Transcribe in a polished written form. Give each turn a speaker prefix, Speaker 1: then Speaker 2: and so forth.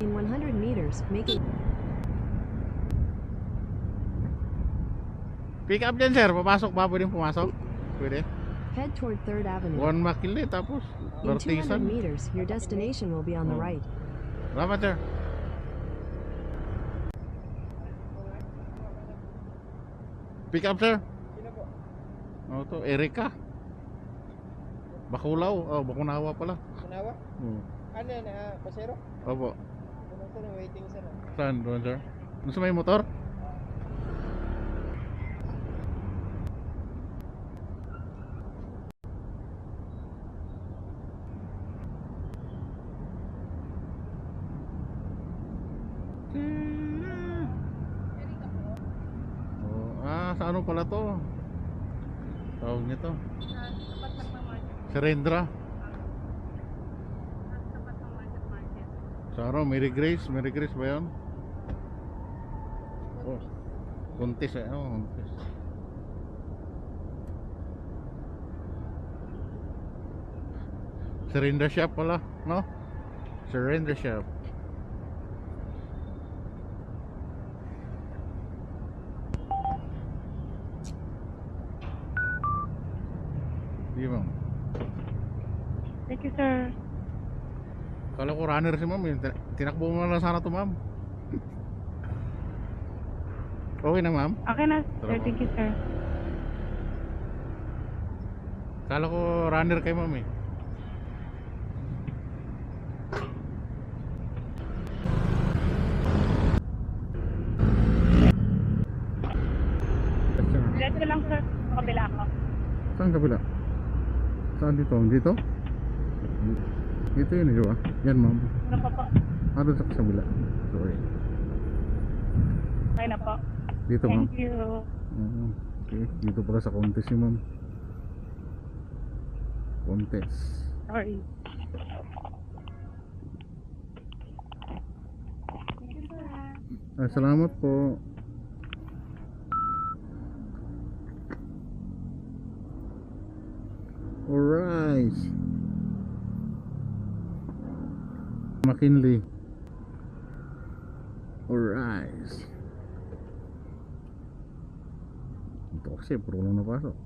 Speaker 1: In 100 meters, making
Speaker 2: Pick up dyan sir, papasok ba? Pwedeng pumasok? Pwede?
Speaker 1: head toward 3rd Avenue.
Speaker 2: Juan Makili tapos
Speaker 1: In 200
Speaker 2: Lortisan.
Speaker 1: meters, your destination will be on the
Speaker 2: Oh.
Speaker 1: right.
Speaker 2: Salamat sir. Pick up sir. Ano to? Erika. Bakulaw. Oh, Bakunawa pala.
Speaker 3: Kunawa? Ano yan? Pasero?
Speaker 2: Opo.
Speaker 3: Ano sir? Waiting sir.
Speaker 2: Saan doon sir? Ano sa may motor? Sa ano pala to? Tawag nito? Serendra. Sa ano? Mary Grace? Mary Grace ba yun? Oh, Kuntis eh. Oh, Kuntis. Serendra Shop pala, no? Serendra Shop. Di ma'am.
Speaker 4: Thank you, sir.
Speaker 2: Kala ko runner si ma'am. Tinakbo mo na sana to ma'am. Okay na ma'am.
Speaker 4: Okay na, sir.
Speaker 2: Salamat.
Speaker 4: Thank you, sir.
Speaker 2: Kala ko runner kay ma'am eh.
Speaker 4: Diretso lang, sir. Sa kabila ako.
Speaker 2: Saan kabila? Saan dito? Dito? Dito yun eh, di ba? Yan ma'am.
Speaker 4: Ano pa po?
Speaker 2: Doon sa kabila. Sorry.
Speaker 4: Okay na po.
Speaker 2: Dito ma'am.
Speaker 4: Thank you.
Speaker 2: Okay. Dito pala sa Contes si ma'am. Contes.
Speaker 4: Sorry.
Speaker 2: Salamat po. Alright. McKinley. Alright. Ito kasi puro lang napasok.